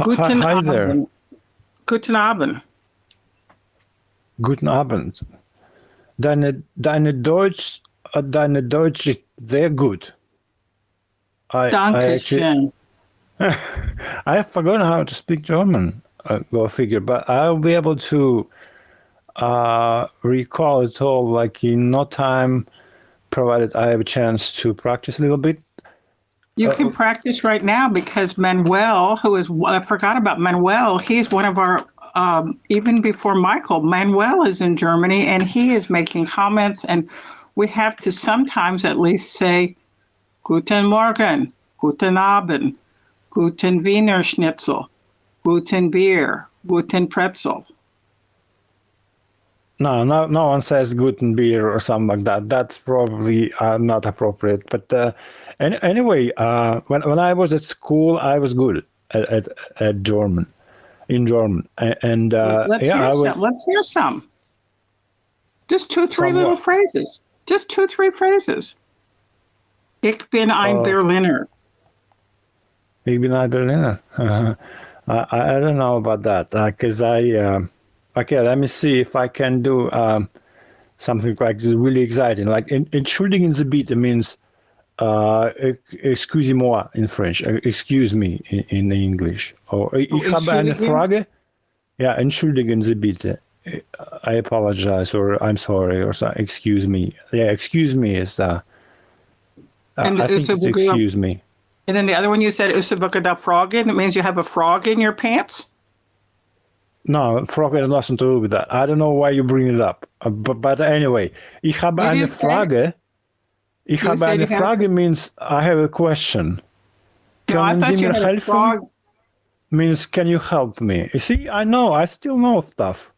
Guten Hi there. Abend. Guten Abend. Guten Abend. Deine Deutsch ist sehr gut. I actually Dankeschön. I have forgotten how to speak German. Go figure. But I'll be able to recall it all like in no time, provided I have a chance to practice a little bit. You can practice right now because Manuel, I forgot about Manuel. He's one of our, even before Michael, Manuel is in Germany and he is making comments. And we have to sometimes at least say, Guten Morgen, Guten Abend, Guten Wiener Schnitzel, Guten Bier, Guten Pretzel. No one says Guten Beer or something like that. That's probably not appropriate. But anyway, when I was at school, I was good at German, in German, and Let's yeah, hear I some. was Let's hear some. Just two, three little somewhat. phrases. Just two, three phrases. Ich bin ein Uh, Berliner. Ich bin ein Berliner. I don't know about that because okay, let me see if I can do something like really exciting. Like entschuldigen Sie bitte means excusez-moi in French, excuse me in English. Or Oh, ich habe eine entschuldige. Frage. Ja, entschuldigen Sie bitte. I apologize or I'm sorry or so, excuse me. Yeah, excuse me is And I think it's excuse me. and then the other one you said Usabaka da Froggen. It means you have a frog in your pants. No, frog has nothing to do with that. I don't know why you bring it up. But anyway, ich habe You eine did say Frage. Ich you habe said eine you had a. Frage means I have a question. No, I Können Sie thought you mir had a helfen? frog. Means can you help me? You see, I know. I still know stuff.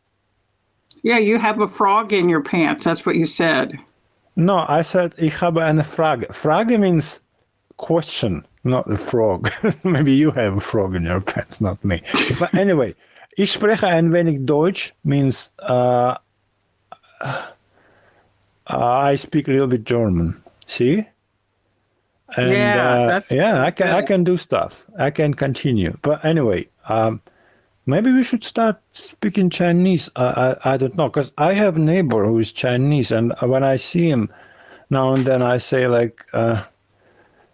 Yeah, you have a frog in your pants. That's what you said. No, I said ich habe eine Frage. Frage means question, not a frog. Maybe you have a frog in your pants, not me. But anyway, ich spreche ein wenig Deutsch means I speak a little bit German. See? And Yeah, that's yeah, very I good. can do stuff. I can continue. But anyway, maybe we should start speaking Chinese. I don't know because I have a neighbor who is Chinese, and when I see him now and then, I say like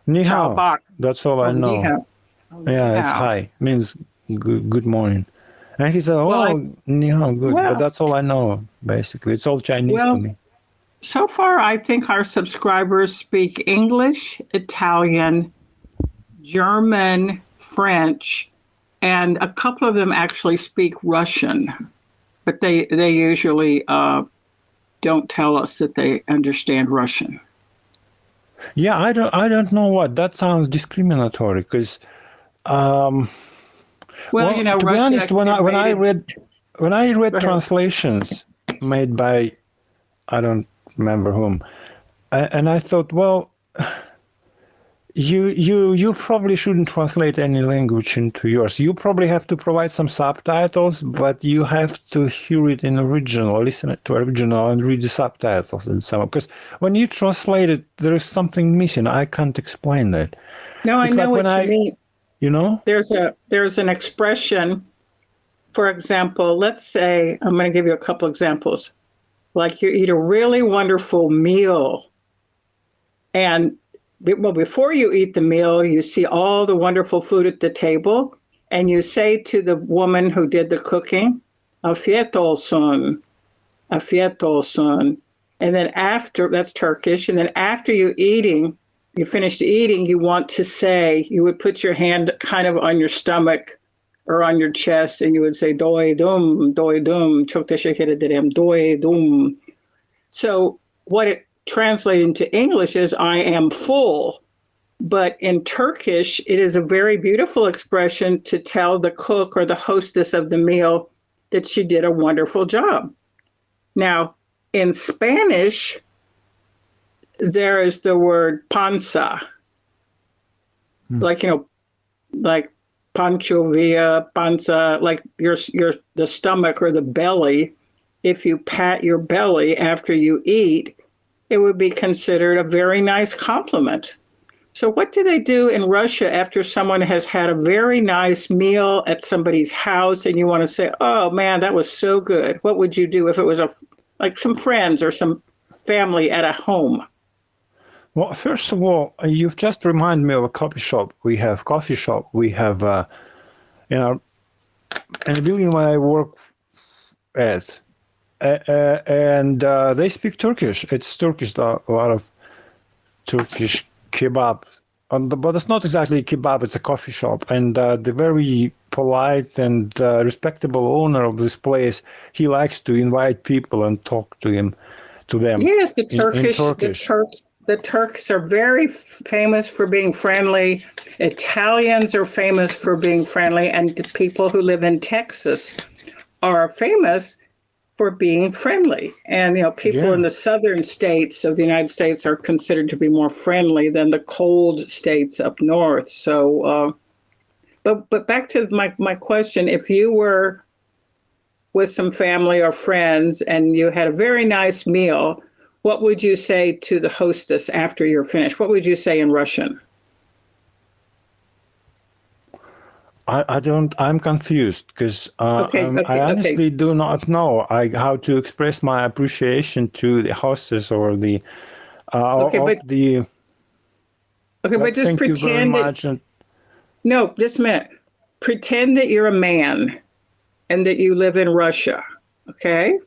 "ni Ciao hao." bok. That's all Oh, I ni know. hao. Oh, ni Yeah, it's hao. hi means good morning. And he said, Well, "Oh, ni hao, good." But well, that's all I know. Basically, it's all Chinese to well. me. So far, I think our subscribers speak English, Italian, German, French, and a couple of them actually speak Russian, but they usually don't tell us that they understand Russian. Yeah, I don't know what that sounds discriminatory because Well, well, you know, to be Russia honest, invaded. when I Go read ahead. translations made by I don't remember whom, and I thought, well, you probably shouldn't translate any language into yours. You probably have to provide some subtitles, but you have to hear it in original, listen to original, and read the subtitles and so on. Because when you translate it, there is something missing. I can't explain that. No, I It's know like when what you I, mean. you know. There's an expression. For example, let's say I'm going to give you a couple examples. Like you eat a really wonderful meal, and well, before you eat the meal, you see all the wonderful food at the table, and you say to the woman who did the cooking, "Afiyet olsun, afiyet olsun." And then after, that's Turkish, and then after you finished eating, you want to say, you would put your hand kind of on your stomach or on your chest, and you would say, doydum, çok teşekkür ederim, doydum. So what it translated into English is I am full. But in Turkish, it is a very beautiful expression to tell the cook or the hostess of the meal that she did a wonderful job. Now, in Spanish, there is the word panza, like, like pancho via panza, like your the stomach or the belly. If you pat your belly after you eat, it would be considered a very nice compliment. So what do they do in Russia after someone has had a very nice meal at somebody's house and you want to say, "Oh man, that was so good." What would you do if it was like some friends or some family at a home? Well, first of all, you've just reminded me of a coffee shop. We have coffee shop. We have, you know, in the building where I work at, and they speak Turkish. It's Turkish, a lot of Turkish kebab. But it's not exactly a kebab, it's a coffee shop. And the very polite and respectable owner of this place, he likes to invite people and talk to them. Yes, in Turkish. The Turks are very famous for being friendly. Italians are famous for being friendly, and the people who live in Texas are famous for being friendly. And people in the southern states of the United States are considered to be more friendly than the cold states up north. So, but back to my question: if you were with some family or friends and you had a very nice meal, what would you say to the hostess after you're finished? What would you say in Russian? I'm confused because I honestly do not know how to express my appreciation to the hostess or the but just thank you very pretend much. no, just a minute. Pretend that you're a man and that you live in Russia, okay?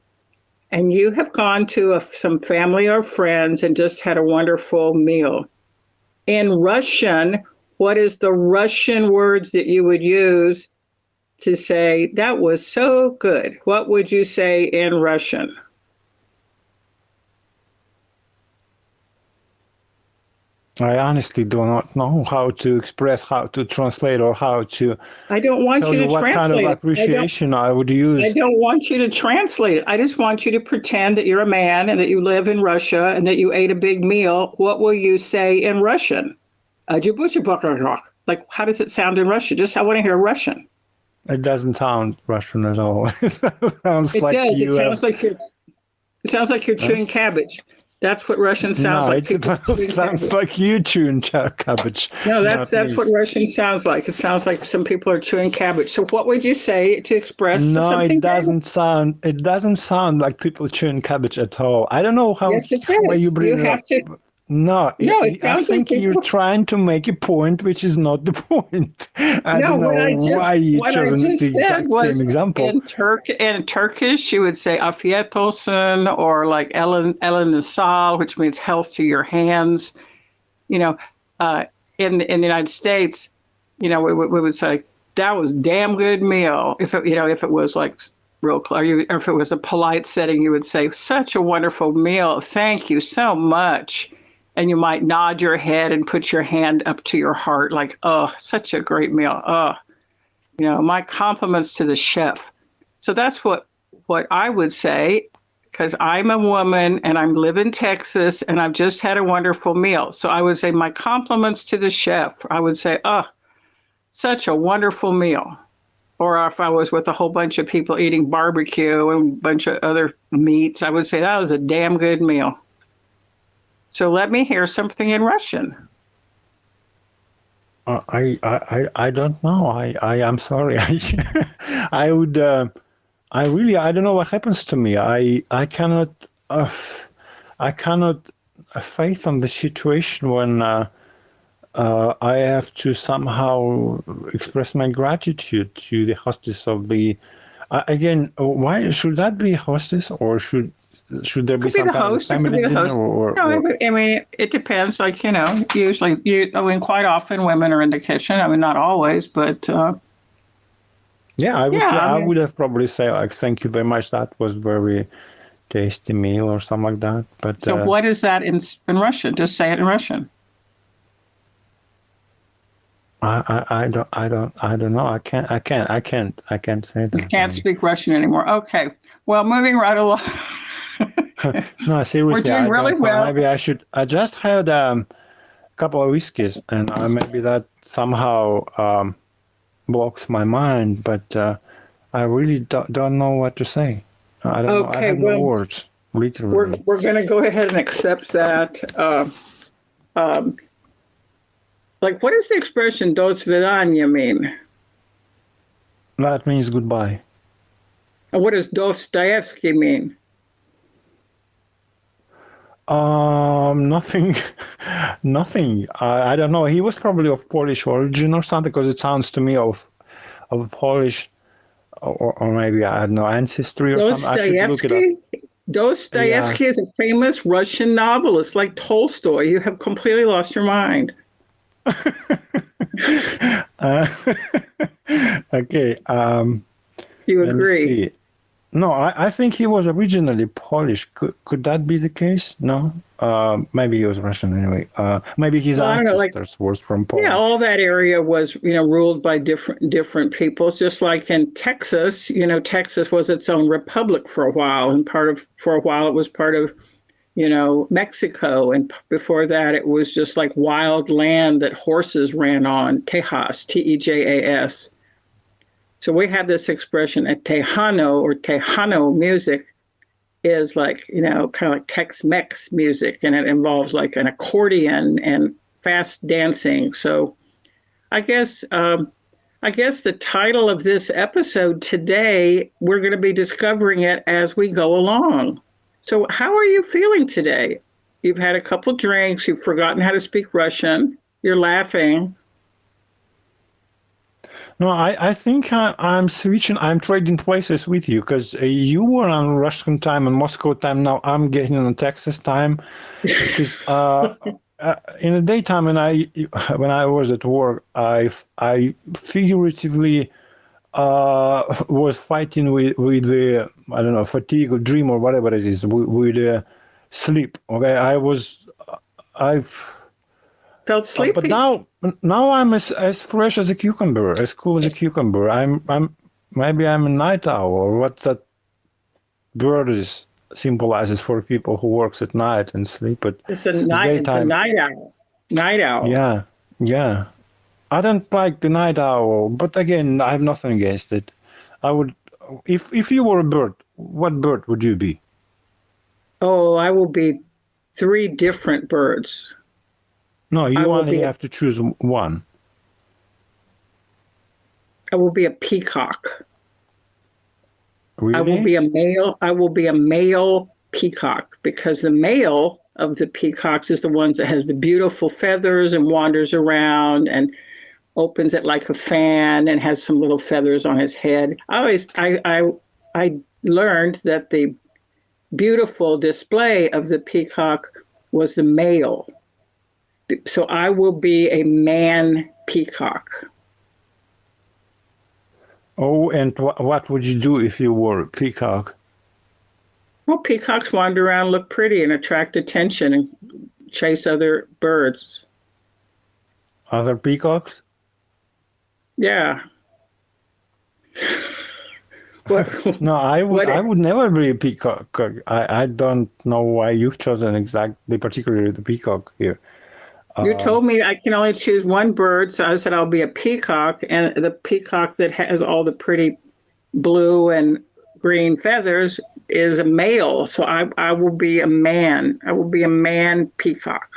And you have gone to some family or friends and just had a wonderful meal. In Russian, what is the Russian words that you would use to say, that was so good? What would you say in Russian? I honestly do not know how to express, how to translate, or how to I don't want tell you you to what kind of translate it. appreciation I would use. I don't want you to translate it. I just want you to pretend that you're a man and that you live in Russia and that you ate a big meal. What will you say in Russian? Like, how does it sound in Russian? Just, I want to hear Russian. It doesn't sound Russian at all. It sounds It like does. you It sounds like you're chewing cabbage. That's what Russian sounds like. It sounds like you chewing cabbage. No, that's what Russian sounds like. It sounds like some people are chewing cabbage. So what would you say to express something? It doesn't sound like people chewing cabbage at all. I don't know how Yes, it does. you bring You it have up. to. No, It I sounds think like you're trying to make a point which is not the point. I don't know why you chose the exact same example. In Turkish, you would say afiyet olsun, or like Ellen Nasal, which means health to your hands. In the United States, we would say that was damn good meal. If it was like real clear, or if it was a polite setting, you would say such a wonderful meal. Thank you so much. And you might nod your head and put your hand up to your heart like, oh, such a great meal. Oh, my compliments to the chef. So that's what I would say, because I'm a woman and I live in Texas and I've just had a wonderful meal. So I would say my compliments to the chef. I would say, oh, such a wonderful meal. Or if I was with a whole bunch of people eating barbecue and a bunch of other meats, I would say that was a damn good meal. So let me hear something in Russian. I don't know. I am sorry. I would. I don't know what happens to me. I cannot faith on the situation when I have to somehow express my gratitude to the hostess of the. Again, why should that be hostess, or should there be some kind of family dinner? I mean, it depends. Like, usually, quite often women are in the kitchen. I mean, not always, but. I would have probably say like, thank you very much. That was very tasty meal or something like that. But so, what is that in Russian? Just say it in Russian. I don't know. I can't say that. You can't speak Russian anymore. Okay. Well, moving right along. No, seriously, we're doing really well. Maybe I should. I just had a couple of whiskeys, and maybe that somehow blocks my mind. But I really don't know what to say. I don't know. I have no words. Literally, we're going to go ahead and accept that. Like, what does the expression "do svidaniya" mean? That means goodbye. And what does Dostoevsky mean? Nothing, nothing. I don't know. He was probably of Polish origin or something, because it sounds to me of Polish, or maybe I had no ancestry or something. I should look it up. Yeah. Dostoevsky is a famous Russian novelist, like Tolstoy. You have completely lost your mind. Uh, okay. You Let me agree? see. No, I think he was originally Polish. Could that be the case? No. Maybe he was Russian anyway. Maybe his Well, I don't know, like, ancestors was from yeah, Poland. all that area was, ruled by different peoples. Just like in Texas, Texas was its own republic for a while, and for a while it was part of, Mexico, and before that it was just like wild land that horses ran on. Tejas, Tejas. So we have this expression at Tejano, or Tejano music is like, kind of like Tex-Mex music, and it involves like an accordion and fast dancing. So I guess the title of this episode today, we're going to be discovering it as we go along. So how are you feeling today? You've had a couple drinks, you've forgotten how to speak Russian, you're laughing. No, I think I'm switching. I'm trading places with you, because you were on Russian time and Moscow time. Now I'm getting on Texas time, because in the daytime when I was at work, I figuratively was fighting with the, I don't know, fatigue or dream or whatever it is, with sleep. Okay, I've Felt sleepy. but now I'm as fresh as a cucumber, as cool as a cucumber. Maybe I'm a night owl, or what that bird is symbolizes for people who works at night and sleep at It's a night owl. Night owl. Yeah, yeah. I don't like the night owl, but again, I have nothing against it. I would, if you were a bird, what bird would you be? Oh, I will be 3 different birds. No, I you will only be have to choose one. I will be a peacock. Really? I will be a male peacock, because the male of the peacocks is the ones that has the beautiful feathers and wanders around and opens it like a fan and has some little feathers on his head. I learned that the beautiful display of the peacock was the male. So I will be a man peacock. Oh, and what would you do if you were a peacock? Well, peacocks wander around, look pretty, and attract attention and chase other birds. Other peacocks? Yeah. No, I would never be a peacock. I don't know why you've chosen exactly, particularly the peacock here. You told me I can only choose one bird, so I said I'll be a peacock, and the peacock that has all the pretty blue and green feathers is a male. So I will be a man. I will be a man peacock.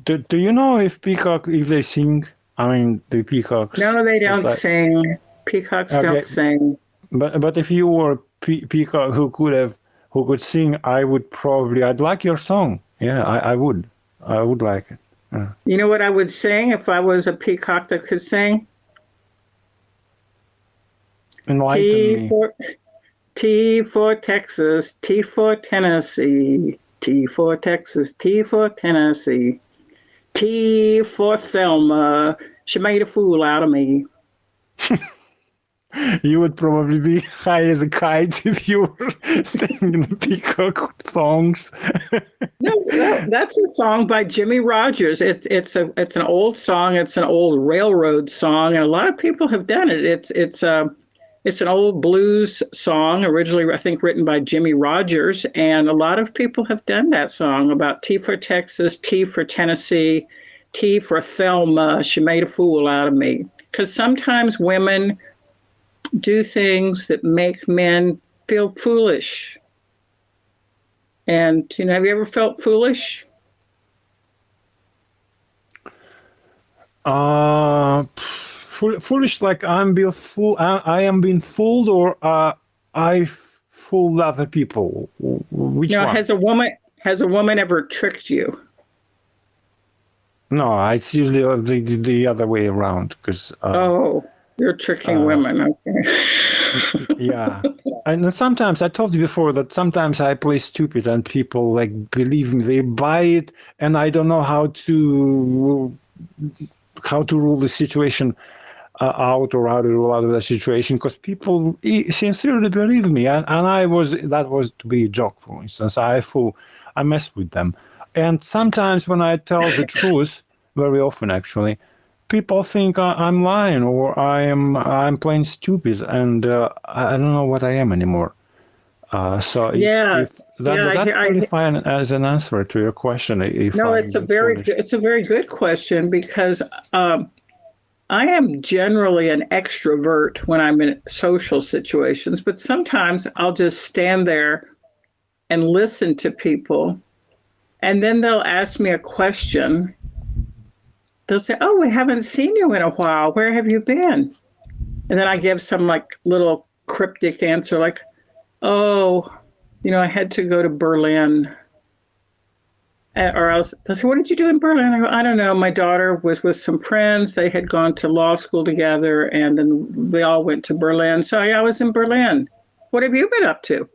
Do you know if they sing? I mean, the peacocks. No, they don't sing. Peacocks don't sing. But if you were a peacock who could sing, I'd like your song. Yeah, I would like it. You know what I would sing if I was a peacock that could sing? Enlighten me. T for Texas, T for Tennessee, T for Texas, T for Tennessee, T for Thelma. She made a fool out of me. You would probably be high as a kite if you were singing the peacock songs. No, that's a song by Jimmie Rodgers. It's an old song. It's an old railroad song, and a lot of people have done it. It's an old blues song, originally I think written by Jimmie Rodgers, and a lot of people have done that song about T for Texas, T for Tennessee, T for Thelma. She made a fool out of me. Because sometimes women do things that make men feel foolish. And, have you ever felt foolish? Foolish, like I am being fooled, or I fooled other people. Which Now, one? has a woman ever tricked you? No, it's usually the other way around. Because Oh, you're tricking women. Okay. yeah, and sometimes I told you before that sometimes I play stupid and people like believe me, they buy it, and I don't know how to rule the situation out, or how to rule out of the situation, because people sincerely believe me, and that was to be a joke, for instance. I mess with them, and sometimes when I tell the truth, very often actually, people think I'm lying, or I'm playing stupid, and I don't know what I am anymore. So if Yes. that Yeah, does that I qualify as an answer to your question, if no, I'm being foolish? it's a very good question because I am generally an extrovert when I'm in social situations, but sometimes I'll just stand there and listen to people, and then they'll ask me a question. They'll say, "Oh, we haven't seen you in a while. Where have you been?" And then I give some like little cryptic answer, like, "Oh, I had to go to Berlin." Or else they'll say, "What did you do in Berlin?" I go, "I don't know. My daughter was with some friends. They had gone to law school together, and then we all went to Berlin. So I was in Berlin. What have you been up to?"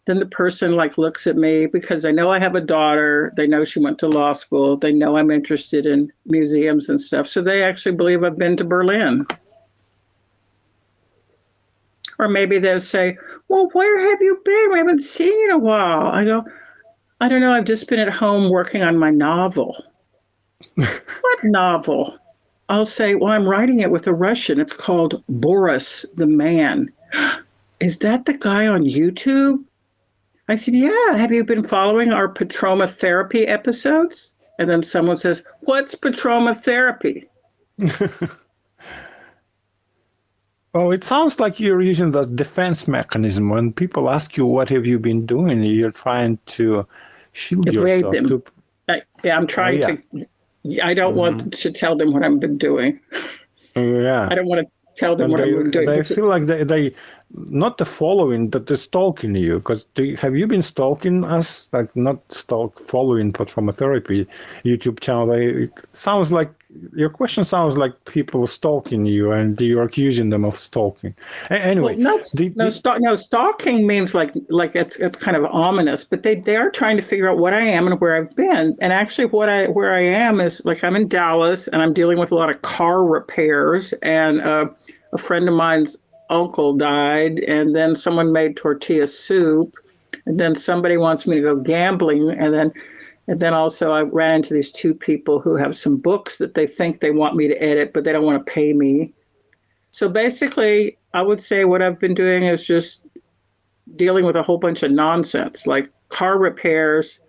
Then the person like looks at me because they know I have a daughter. They know she went to law school. They know I'm interested in museums and stuff. So they actually believe I've been to Berlin. Or maybe they'll say, "Well, where have you been? We haven't seen you in a while." I go, "I don't know. I've just been at home working on my novel." "What novel?" I'll say, "Well, I'm writing it with a Russian. It's called Boris the Man." "Is that the guy on YouTube?" I said, "Yeah. Have you been following our Petroma therapy episodes?" And then someone says, "What's Petroma therapy?" Well, it sounds like you're using the defense mechanism. When people ask you what have you been doing, you're trying to shield Evade yourself. them. Yeah, I'm trying Yeah. to. I don't want to tell them what I've been doing. Yeah. I don't want to tell them And what I've been doing. they feel like they not the following, but the stalking you. Because have you been stalking us? Like not following, but from a therapy YouTube channel. It sounds like your question sounds like people stalking you, and you're accusing them of stalking. Well, Anyway, no, stalking means like it's kind of ominous, but they are trying to figure out what I am and where I've been. And actually, where I am is like I'm in Dallas and I'm dealing with a lot of car repairs. And a friend of mine's uncle died, and then someone made tortilla soup, and then somebody wants me to go gambling, and then also I ran into these two people who have some books that they think they want me to edit, but they don't want to pay me. So basically, I would say what I've been doing is just dealing with a whole bunch of nonsense, like car repairs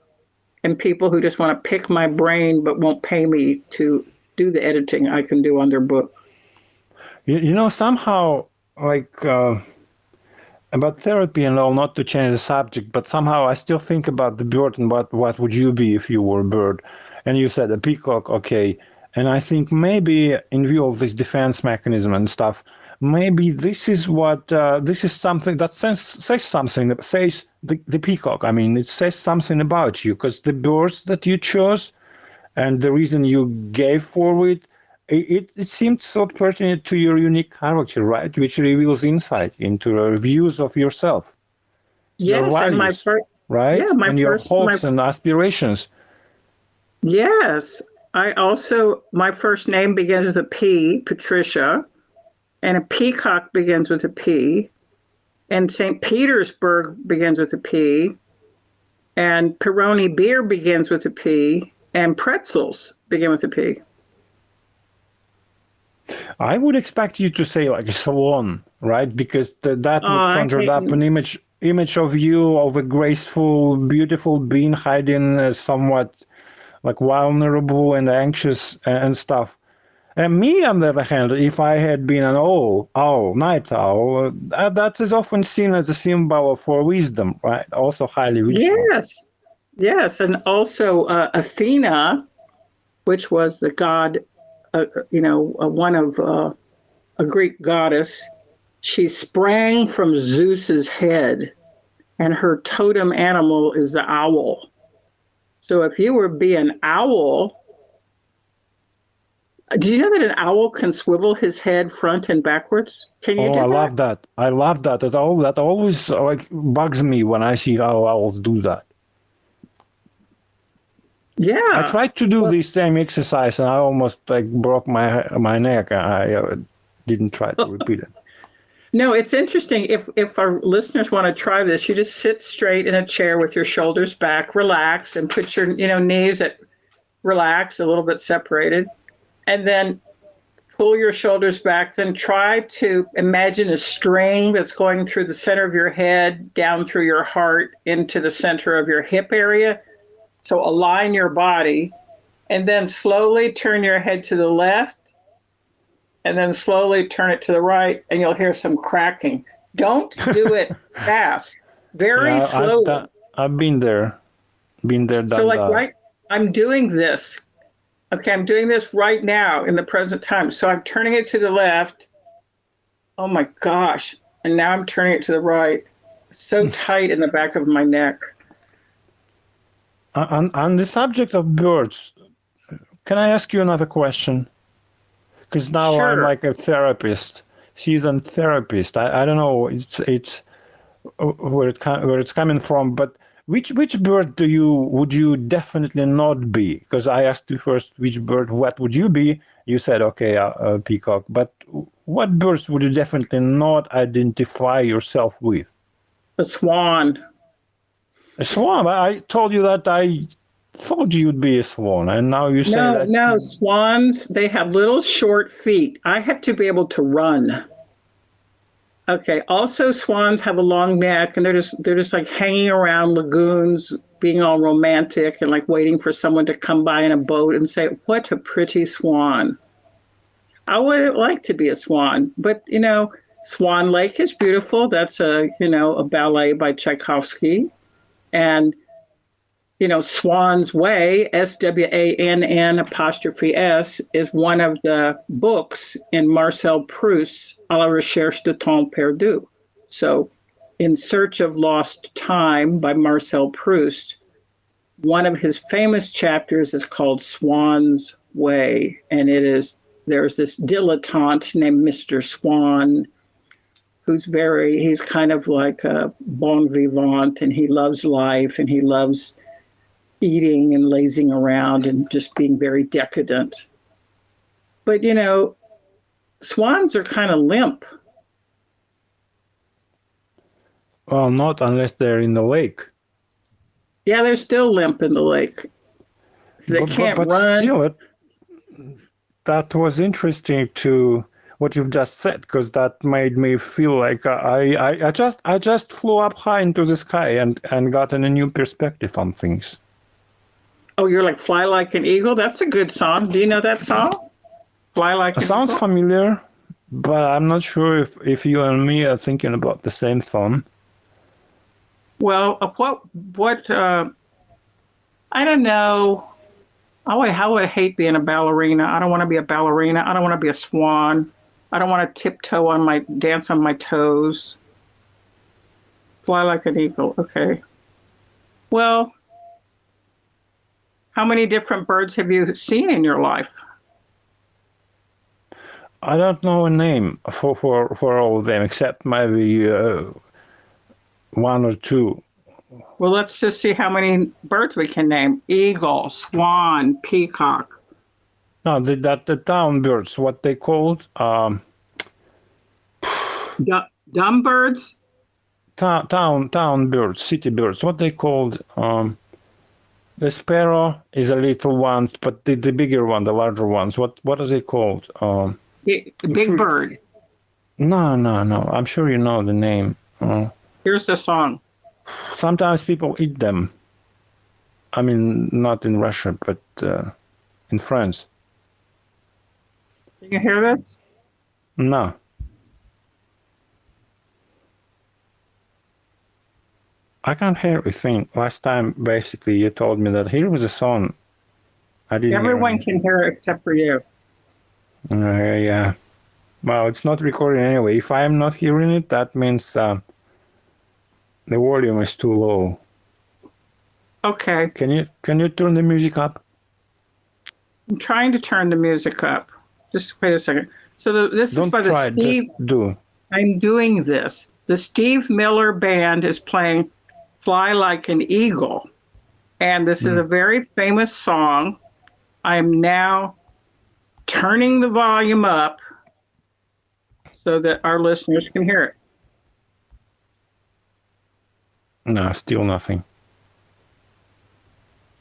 and people who just want to pick my brain but won't pay me to do the editing I can do on their book. somehow like about therapy and all, not to change the subject, but somehow I still think about the bird and what would you be if you were a bird? And you said a peacock, okay. And I think maybe in view of this defense mechanism and stuff, maybe this is something that says something, that says the peacock. I mean, it says something about you, because the birds that you chose and the reason you gave for it seemed so pertinent to your unique character, right? Which reveals insight into the views of yourself, your Yes, and values, right? And your hopes and aspirations. Yes. My first name begins with a P, Patricia, and a peacock begins with a P, and St. Petersburg begins with a P, and Peroni beer begins with a P, and pretzels begin with a P. I would expect you to say like a salon, right? Because that would conjure up an image of you, of a graceful, beautiful being hiding somewhat like vulnerable and anxious and stuff. And me, on the other hand, if I had been an night owl, that is often seen as a symbol for wisdom, right? Also highly vigilant. Yes, and also Athena, which was the god one of a Greek goddess. She sprang from Zeus's head, and her totem animal is the owl. So if you were be an owl, do you know that an owl can swivel his head front and backwards? Can you Oh, do I that? love that. I love that. That always like bugs me when I see how owls do that. Yeah. I tried to do the same exercise and I almost like broke my neck. I didn't try to repeat it. No, it's interesting. If our listeners want to try this, you just sit straight in a chair with your shoulders back, relax, and put your knees at relax, a little bit separated, and then pull your shoulders back. Then try to imagine a string that's going through the center of your head, down through your heart, into the center of your hip area. So align your body, and then slowly turn your head to the left, and then slowly turn it to the right, and you'll hear some cracking. Don't do it fast, very slowly. I've been there, done So like, that. right, I'm doing this. Okay, I'm doing this right now in the present time. So I'm turning it to the left. Oh my gosh. And now I'm turning it to the right. So tight in the back of my neck. On the subject of birds, can I ask you another question? Because now Sure. I'm like a therapist, seasoned therapist. I don't know it's where it's coming from, but which bird would you definitely not be? Because I asked you first which bird, what would you be? You said okay, a peacock. But what birds would you definitely not identify yourself with? A swan. A swan. I told you that I thought you'd be a swan, and now you say that. No, swans, they have little short feet. I have to be able to run. Okay. Also, swans have a long neck, and they're just like hanging around lagoons, being all romantic and like waiting for someone to come by in a boat and say, "What a pretty swan." I would like to be a swan, but Swan Lake is beautiful. That's a ballet by Tchaikovsky, and Swan's Way, SWANN', is one of the books in Marcel Proust's À la recherche de temps perdu. So, In Search of Lost Time by Marcel Proust, one of his famous chapters is called Swan's Way. And there's this dilettante named Mr. Swan, he's kind of like a bon vivant, and he loves life and he loves eating and lazing around and just being very decadent. But, swans are kind of limp. Well, not unless they're in the lake. Yeah, they're still limp in the lake. They can't but run. Still, that was interesting to what you've just said, because that made me feel like I just flew up high into the sky and gotten a new perspective on things. Oh, you're like Fly Like an Eagle? That's a good song. Do you know that song? Fly Like an Eagle? Sounds familiar, but I'm not sure if you and me are thinking about the same song. Well, what I don't know. How would I hate being a ballerina? I don't want to be a ballerina. I don't want to be a swan. I don't want to dance on my toes. Fly like an eagle. Okay. Well, how many different birds have you seen in your life? I don't know a name for all of them, except maybe one or two. Well, let's just see how many birds we can name. Eagle, swan, peacock. No, the town birds, what they called? Dumb birds? Town birds, city birds, what they called? The sparrow is a little ones, but the bigger one, the larger ones, what are they called? The big bird. No. I'm sure you know the name. Here's the song. Sometimes people eat them. I mean, not in Russia, but in France. Can you hear this? No. I can't hear a thing. Last time, basically, you told me that here was a song. I didn't. Everyone can hear it except for you. Yeah. Well, it's not recording anyway. If I'm not hearing it, that means the volume is too low. Okay. Can you turn the music up? I'm trying to turn the music up. Just wait a second. So this is Don't by the try, just Steve. do. I'm doing this. The Steve Miller Band is playing Fly Like an Eagle. And this is a very famous song. I'm now turning the volume up so that our listeners can hear it. No, still nothing.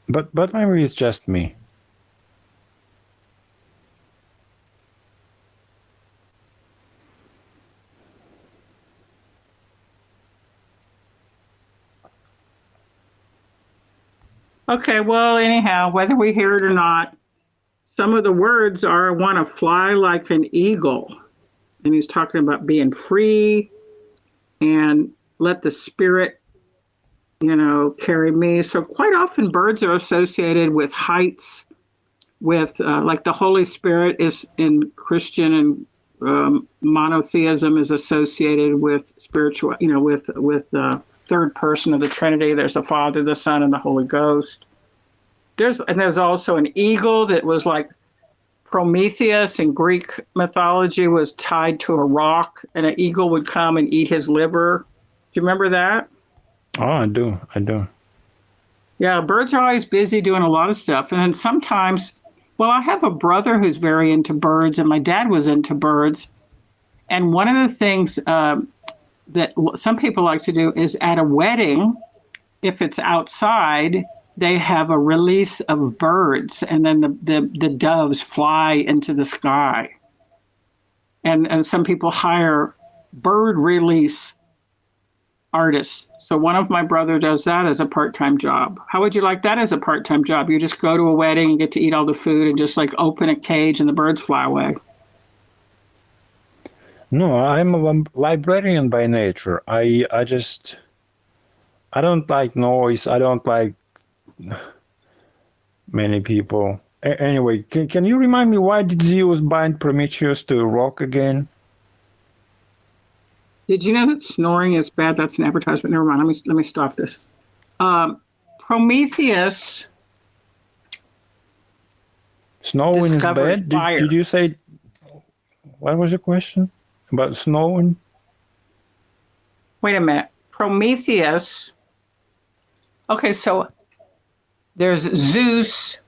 But maybe it's just me. Okay, well, anyhow, whether we hear it or not, some of the words are want to fly like an eagle. And he's talking about being free and let the spirit, carry me. So quite often birds are associated with heights, with like the Holy Spirit is in Christian and monotheism is associated with spiritual, with third person of the Trinity. There's the Father, the Son, and the Holy Ghost. There's also an eagle that was like Prometheus in Greek mythology was tied to a rock, and an eagle would come and eat his liver. Do you remember that? Oh, I do. Yeah, birds are always busy doing a lot of stuff. And then sometimes, well, I have a brother who's very into birds, and my dad was into birds. And one of the things that some people like to do is at a wedding, if it's outside, they have a release of birds, and then the doves fly into the sky. And some people hire bird release artists. So one of my brother does that as a part-time job. How would you like that as a part-time job? You just go to a wedding and get to eat all the food and just like open a cage and the birds fly away. No, I'm a librarian by nature. I don't like noise. I don't like many people. Anyway, can you remind me, why did Zeus bind Prometheus to a rock again? Did you know that snoring is bad? That's an advertisement. Never mind. Let me stop this. Prometheus. Snowing is bad? Did you say, what was the question about snowing? Wait a minute. Prometheus. Okay, so there's Zeus,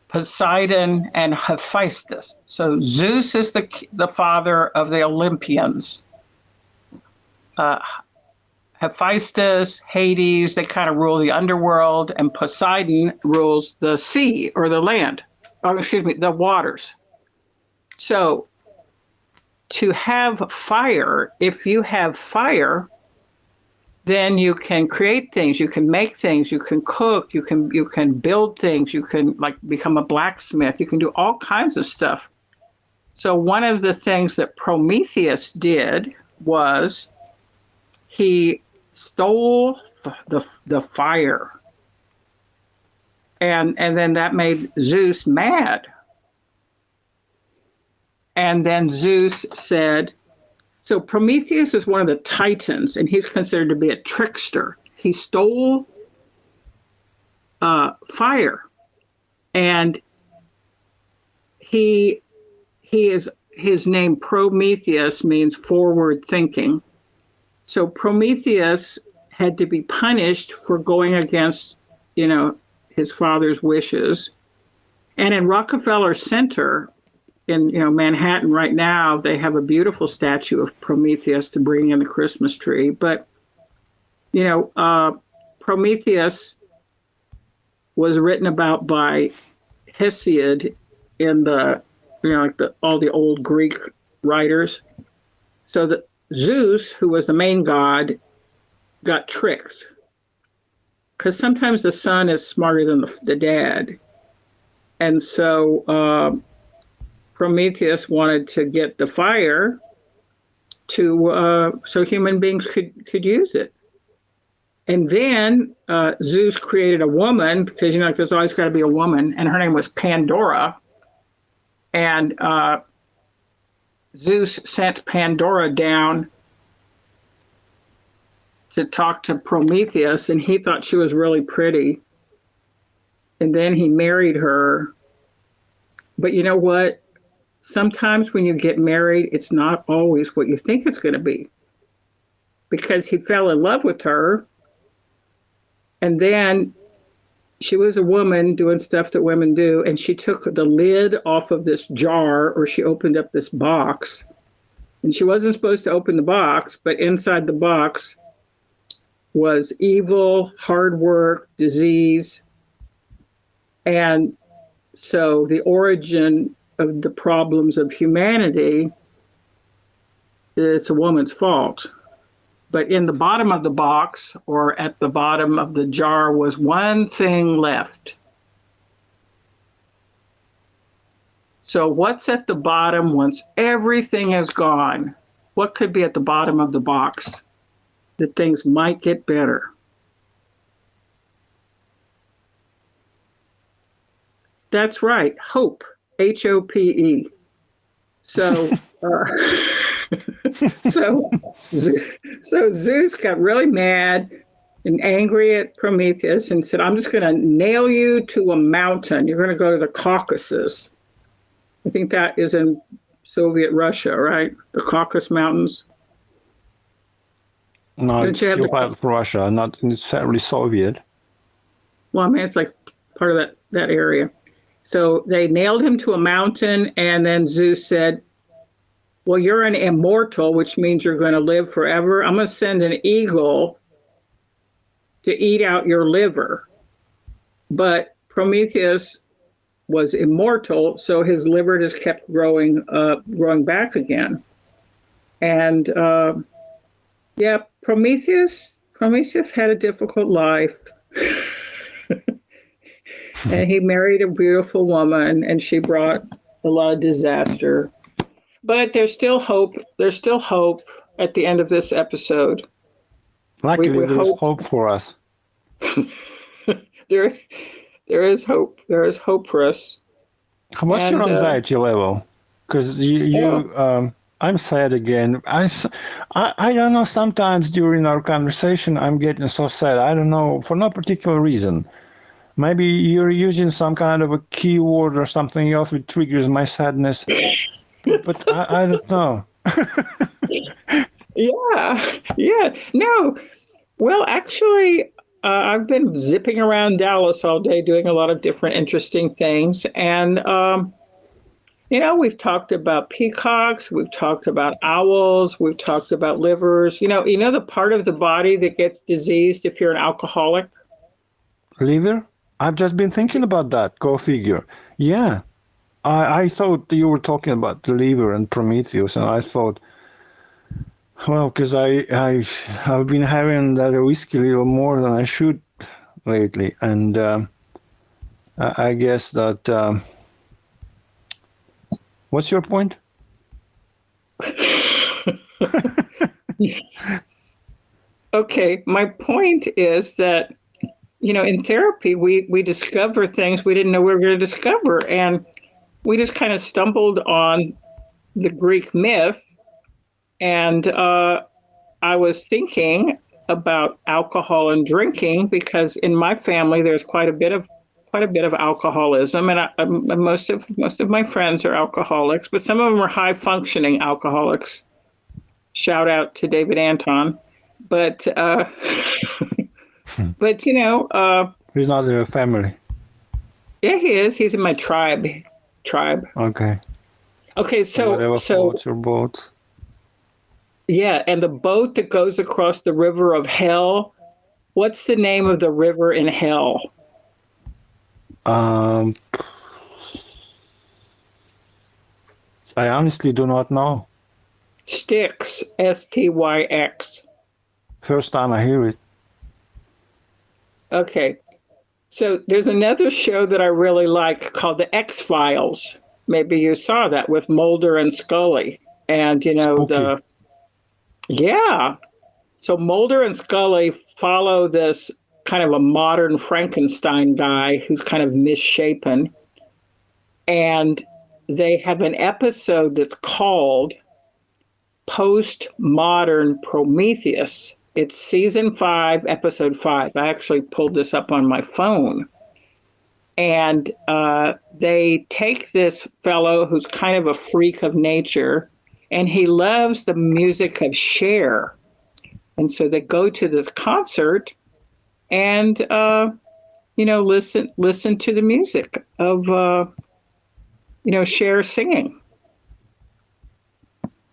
Poseidon, and Hephaestus. So Zeus is the father of the Olympians. Hephaestus, Hades, they kind of rule the underworld, and Poseidon rules the sea or the land, the waters. So to have fire, if you have fire, then you can create things, you can make things, you can cook, you can build things, you can like become a blacksmith, you can do all kinds of stuff. So one of the things that Prometheus did was he stole the fire. And then that made Zeus mad. And then Zeus said, so Prometheus is one of the Titans, and he's considered to be a trickster. He stole fire, and his name Prometheus means forward thinking. So Prometheus had to be punished for going against, his father's wishes. And in Rockefeller Center, in Manhattan right now, they have a beautiful statue of Prometheus to bring in the Christmas tree. But Prometheus was written about by Hesiod in the all the old Greek writers. So that Zeus, who was the main god, got tricked because sometimes the son is smarter than the dad, and so. Prometheus wanted to get the fire to so human beings could use it. And then Zeus created a woman because there's always got to be a woman, and her name was Pandora. And Zeus sent Pandora down to talk to Prometheus, and he thought she was really pretty. And then he married her. But you know what? Sometimes when you get married, it's not always what you think it's going to be. Because he fell in love with her, and then she was a woman doing stuff that women do, and she took the lid off of this jar, or she opened up this box, and she wasn't supposed to open the box, but inside the box was evil, hard work, disease. And so the origin of the problems of humanity, it's a woman's fault. But in the bottom of the box, or at the bottom of the jar, was one thing left. So what's at the bottom once everything is gone? What could be at the bottom of the box that things might get better? That's right, hope, Hope. So, so Zeus got really mad and angry at Prometheus and said, I'm just going to nail you to a mountain. You're going to go to the Caucasus. I think that is in Soviet Russia, right? The Caucasus Mountains. No, it's still part of Russia, not necessarily Soviet. Well, I mean, it's like part of that area. So they nailed him to a mountain, and then Zeus said, well, you're an immortal, which means you're going to live forever. I'm going to send an eagle to eat out your liver. But Prometheus was immortal, so his liver just kept growing back again. And yeah, Prometheus had a difficult life. And he married a beautiful woman, and she brought a lot of disaster. But there's still hope. There's still hope at the end of this episode. Luckily, there's hope for us. There is hope. There is hope for us. What's your anxiety level? Because I'm sad again. I don't know. Sometimes during our conversation, I'm getting so sad. I don't know, for no particular reason. Maybe you're using some kind of a keyword or something else which triggers my sadness. But I don't know. Yeah. No. Well, actually, I've been zipping around Dallas all day doing a lot of different interesting things. And, we've talked about peacocks. We've talked about owls. We've talked about livers. You know the part of the body that gets diseased if you're an alcoholic? Liver? I've just been thinking about that. Go figure. Yeah. I thought you were talking about the liver and Prometheus, and I thought, well, because I've been having that whiskey a little more than I should lately, and I guess that. What's your point? Okay, my point is that in therapy we discover things we didn't know we were going to discover, and we just kind of stumbled on the Greek myth, and I was thinking about alcohol and drinking because in my family there's quite a bit of alcoholism, and most of my friends are alcoholics, but some of them are high functioning alcoholics. Shout out to David Anton, but but he's not in your family. Yeah, he is. He's in my tribe. Okay. So whatever floats your boats. Yeah, and the boat that goes across the river of hell. What's the name of the river in hell? I honestly do not know. Styx, Styx. First time I hear it. Okay. So there's another show that I really like called The X-Files. Maybe you saw that with Mulder and Scully. And, Spooky. Yeah. So Mulder and Scully follow this kind of a modern Frankenstein guy who's kind of misshapen. And they have an episode that's called Postmodern Prometheus. It's season 5, episode 5. I actually pulled this up on my phone. And they take this fellow who's kind of a freak of nature, and he loves the music of Cher. And so they go to this concert and, listen to the music of, Cher singing.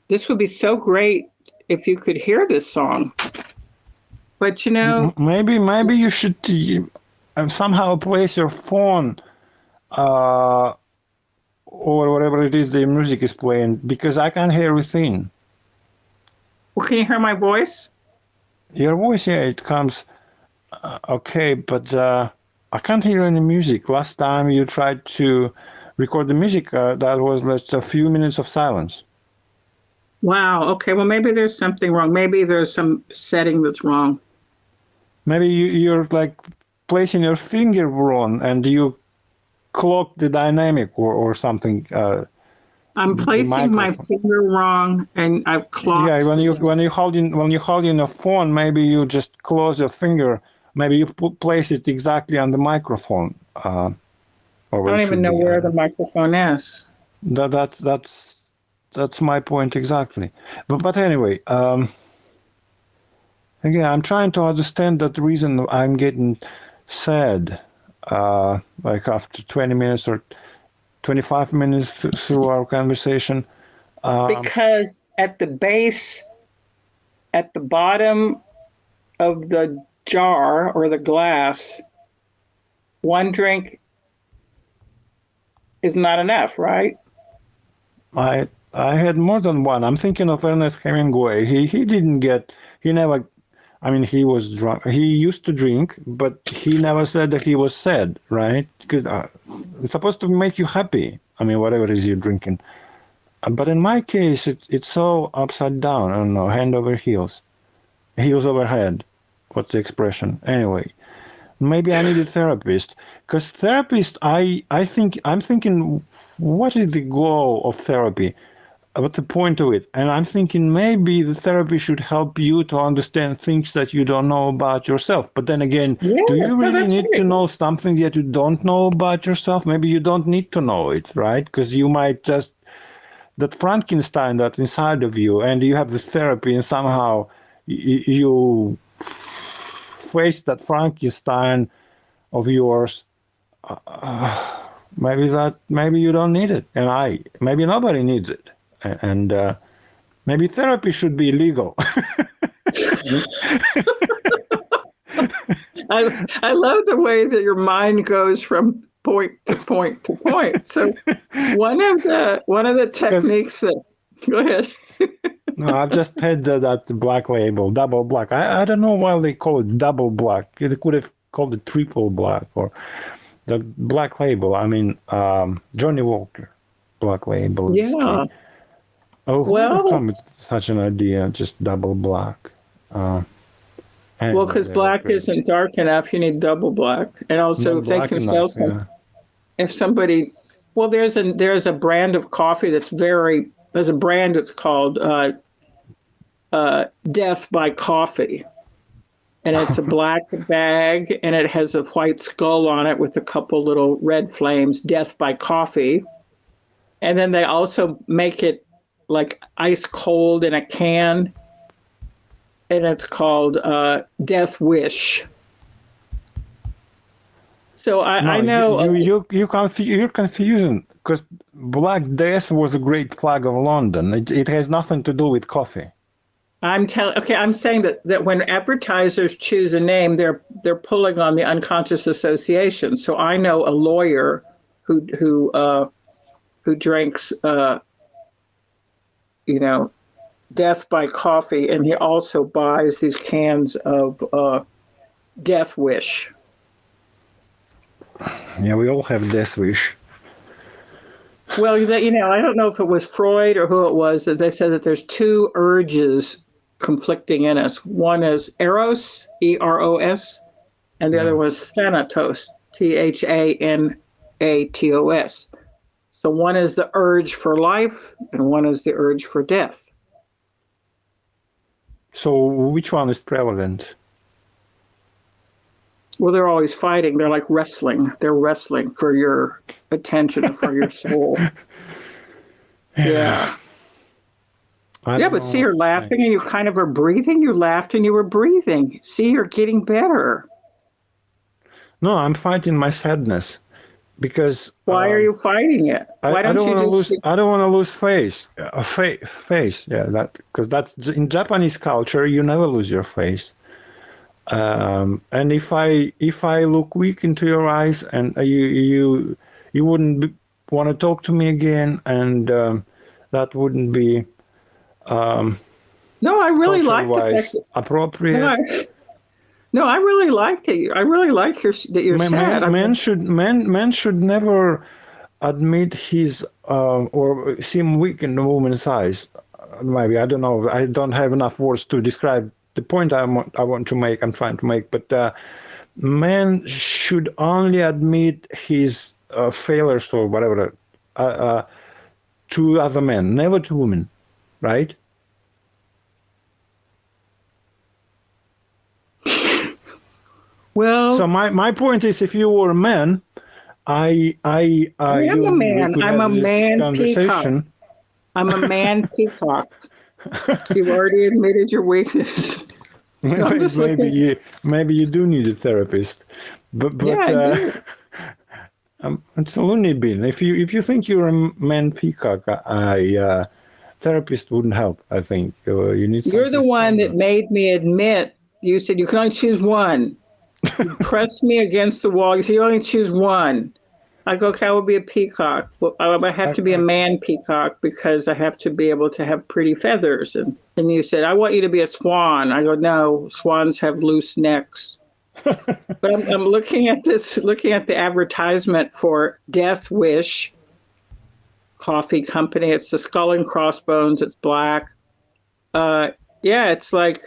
This would be so great if you could hear this song. But, maybe you should somehow place your phone or whatever it is the music is playing, because I can't hear a thing. Well, can you hear my voice? Your voice, yeah, it comes okay, but I can't hear any music. Last time you tried to record the music, that was just a few minutes of silence. Wow. Okay. Well, maybe there's something wrong. Maybe there's some setting that's wrong. Maybe you're like placing your finger wrong and you clock the dynamic or something. I'm placing my finger wrong, and I've clocked. Yeah, when you hold in a phone, maybe you just close your finger. Maybe you place it exactly on the microphone. I don't even know where the microphone is. That's my point exactly. But anyway, again, I'm trying to understand that reason I'm getting sad, like after 20 minutes or 25 minutes through our conversation. Because at the base, at the bottom of the jar or the glass, one drink is not enough, right? I had more than one. I'm thinking of Ernest Hemingway. He was drunk. He used to drink, but he never said that he was sad, right? Because it's supposed to make you happy. Whatever it is you're drinking. But in my case, it's so upside down. I don't know, hand over heels. Heels over head. What's the expression? Anyway, maybe I need a therapist. Because therapist, I'm thinking, what is the goal of therapy? What's the point of it? And I'm thinking maybe the therapy should help you to understand things that you don't know about yourself. But then again, do you really need to know something that you don't know about yourself? Maybe you don't need to know it, right? Because you might just, that Frankenstein that's inside of you, and you have the therapy, and somehow you face that Frankenstein of yours. Maybe you don't need it, and maybe nobody needs it. And maybe therapy should be illegal. I love the way that your mind goes from point to point to point. So one of the techniques that, go ahead. No, I've just had that black label, double black. I don't know why they call it double black. They could have called it triple black or the black label. Johnny Walker, black label. Yeah. Oh, who would come with such an idea? Just double black. Because black isn't dark enough, you need double black. And also, if they can sell something, if somebody, there's a brand of coffee there's a brand that's called Death by Coffee, and it's a black bag, and it has a white skull on it with a couple little red flames. Death by Coffee, and then they also make it like ice cold in a can, and it's called Death Wish. So I know you're confusing, because Black Death was a great flag of London. It has nothing to do with coffee. I'm saying that when advertisers choose a name, they're pulling on the unconscious association. So I know a lawyer who drinks Death by Coffee, and he also buys these cans of Death Wish. Yeah, we all have Death Wish. Well, I don't know if it was Freud or who it was that they said that there's two urges conflicting in us. One is Eros, E-R-O-S, and the other was Thanatos, Thanatos. So one is the urge for life and one is the urge for death. So which one is prevalent? Well, they're always fighting. They're like wrestling. They're wrestling for your attention and for your soul. Yeah. Yeah, but see, you're laughing and you kind of are breathing. You laughed and you were breathing. See, you're getting better. No, I'm fighting my sadness because. Why are you fighting it? Why don't you just? I don't want to lose face. Face. Yeah, that because that's in Japanese culture. You never lose your face. And if I look weak into your eyes and you wouldn't want to talk to me again, and that wouldn't be. No, I really like the fact appropriate. No, I really liked it. I really like that you're sad. Men should never admit his or seem weak in a woman's eyes. Maybe I don't know. I don't have enough words to describe the point I want to make. I'm trying to make, but men should only admit his failures or whatever to other men, never to women. Right? Well, so my point is, if you were a man, I am a man. I'm a man peacock. I'm a man peacock. You've already admitted your weakness. Maybe you do need a therapist, but yeah, it's a loony bin. If you think you're a man peacock, therapist wouldn't help. I think you need. You're the one that made me admit. You said you can only choose one. You pressed me against the wall. You said you only choose one. I go, okay, I will be a peacock. Well, I have to be a man peacock because I have to be able to have pretty feathers. And you said, I want you to be a swan. I go, no, swans have loose necks. But I'm looking at the advertisement for Death Wish Coffee Company. It's the Skull and Crossbones. It's black. It's like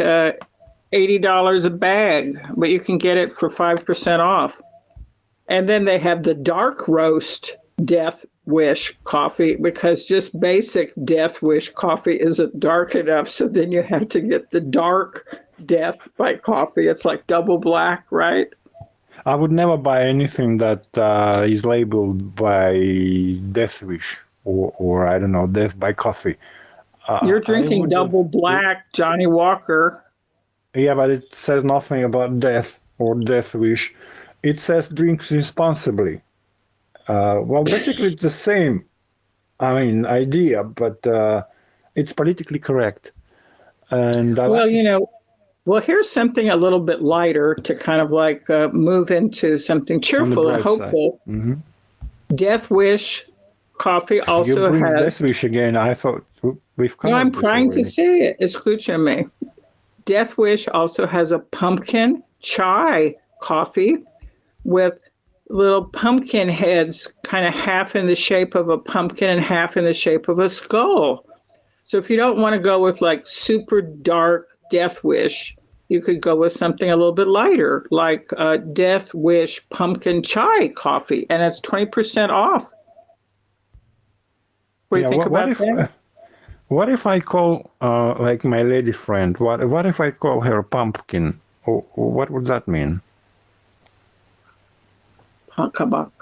$80 a bag, but you can get it for 5% off. And then they have the dark roast Death Wish coffee because just basic Death Wish coffee isn't dark enough. So then you have to get the dark Death by coffee. It's like double black, right? I would never buy anything that is labeled by Death Wish or I don't know, Death by Coffee. You're drinking double black, Johnny Walker. Yeah, but it says nothing about death or Death Wish. It says drink responsibly. Well, basically it's the same, idea, but it's politically correct. And here's something a little bit lighter to kind of like move into something cheerful and hopeful. Mm-hmm. Death Wish coffee also has. Death Wish again. I thought we've come. No, I'm trying to say it. Escucha me. Death Wish also has a pumpkin chai coffee with little pumpkin heads, kind of half in the shape of a pumpkin and half in the shape of a skull. So if you don't want to go with like super dark Death Wish, you could go with something a little bit lighter, like Death Wish pumpkin chai coffee, and it's 20% off. What do you think about that? What if I call like my lady friend? What if I call her pumpkin? Or what would that mean? Kabak.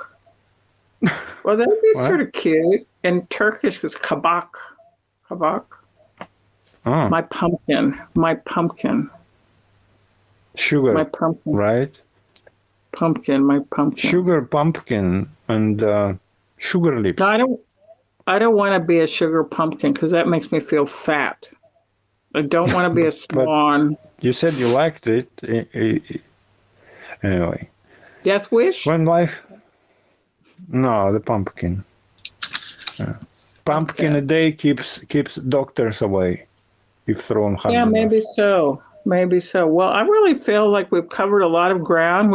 Well, that would be sort of cute. In Turkish, was kabak. Kabak. Oh. My pumpkin. Sugar. My pumpkin. Right? Pumpkin. My pumpkin. Sugar pumpkin and sugar lips. No, I don't want to be a sugar pumpkin because that makes me feel fat. I don't want to be a swan. You said you liked it. Anyway. Death Wish? When life... No, the pumpkin. Pumpkin a day keeps doctors away. If thrown hard enough. Maybe so. Well, I really feel like we've covered a lot of ground.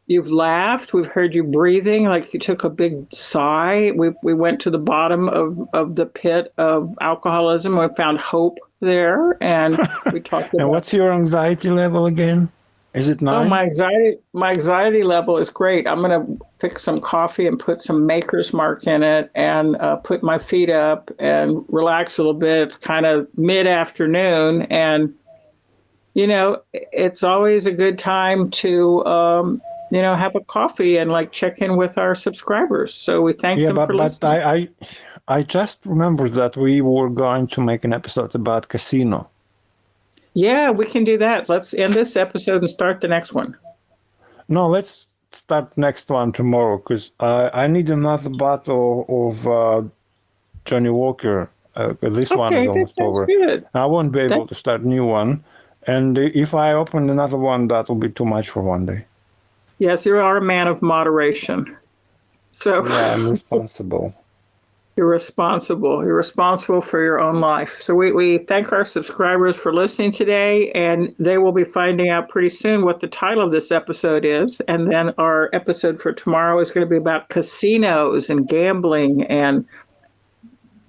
You've laughed. We've heard you breathing like you took a big sigh. We went to the bottom of the pit of alcoholism. We found hope there, and we talked about. And what's your anxiety level again? Is it Oh, 9? my anxiety level is great. I'm gonna fix some coffee and put some Maker's Mark in it, and put my feet up and relax a little bit. It's kind of mid-afternoon, and it's always a good time to have a coffee and like check in with our subscribers. So we thank Yeah, them for but listening. I just remembered that we were going to make an episode about casino. Yeah, we can do that. Let's end this episode and start the next one. No, let's start next one tomorrow because I need another bottle of Johnny Walker. This one is Okay, that almost sounds over. good. I won't be able That, to start a new one. And if I open another one, that will be too much for one day. yes, you are a man of moderation. So Yeah, I'm responsible. you're responsible. You're responsible for your own life. So we thank our subscribers for listening today, and they will be finding out pretty soon what the title of this episode is. And then our episode for tomorrow is going to be about casinos and gambling and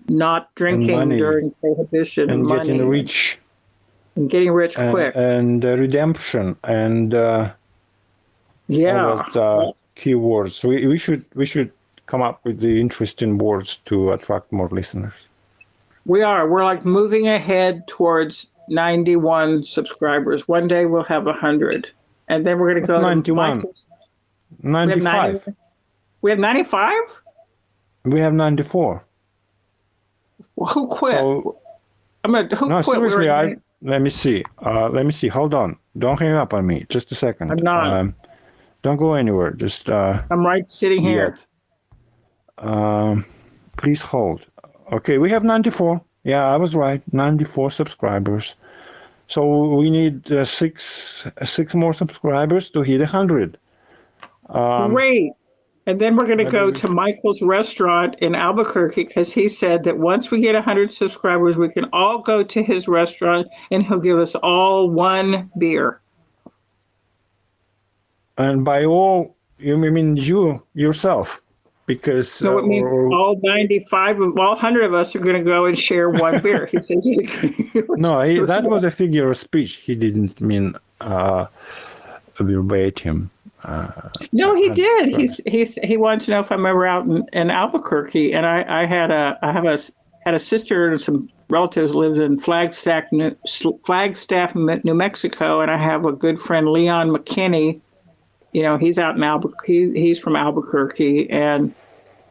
not And drinking money during prohibition and and getting money rich and getting rich quick. and redemption and all Yeah. that keywords. We should come up with the interesting words to attract more listeners. We are. We're like moving ahead towards 91 subscribers. One day we'll have 100. And then we're going to go to 91, Michael's. We have 95. 90. We have 95? We have 94. Well, who quit? So Who no, quit? We were seriously, at I 90. let me see. Let me see. Hold on. Don't hang up on me. Just a second. I'm not. Don't go anywhere. Just I'm right sitting here. yet. Please hold. Okay, we have 94. Yeah, I was right. 94 subscribers. So we need six more subscribers to hit 100. Great. And then we're going to Maybe go we to Michael's restaurant in Albuquerque because he said that once we get 100 subscribers, we can all go to his restaurant and he'll give us all one beer. And by all, you mean you yourself, because So it means all 95 of all 100 of us are going to go and share one beer. He says, no, that was a figure of speech. He didn't mean verbatim. No, he did. He wanted to know if I'm ever out in Albuquerque, and I had a sister and some relatives lived in Flagstaff, New Mexico, and I have a good friend, Leon McKinney. He's out in Albuquerque. He's from Albuquerque, and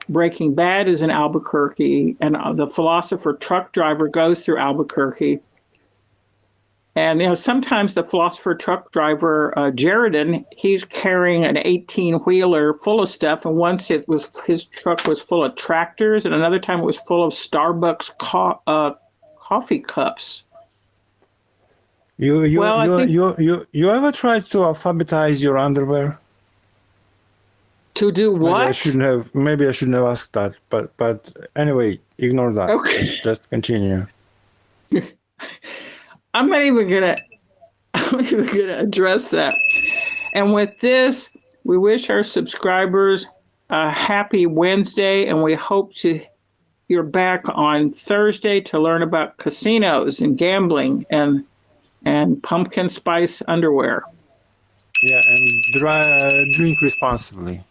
Breaking Bad is in Albuquerque, and the Philosopher Truck Driver goes through Albuquerque. And sometimes the Philosopher Truck Driver, Jaredon, he's carrying an 18-wheeler full of stuff, and once his truck was full of tractors, and another time it was full of Starbucks coffee cups. You ever tried to alphabetize your underwear? To do what? Maybe I shouldn't have asked that, but anyway, ignore that. Okay. Just continue. I'm not even gonna address that. And with this, we wish our subscribers a happy Wednesday, and we hope you're back on Thursday to learn about casinos and gambling and pumpkin spice underwear. Yeah, and drink responsibly.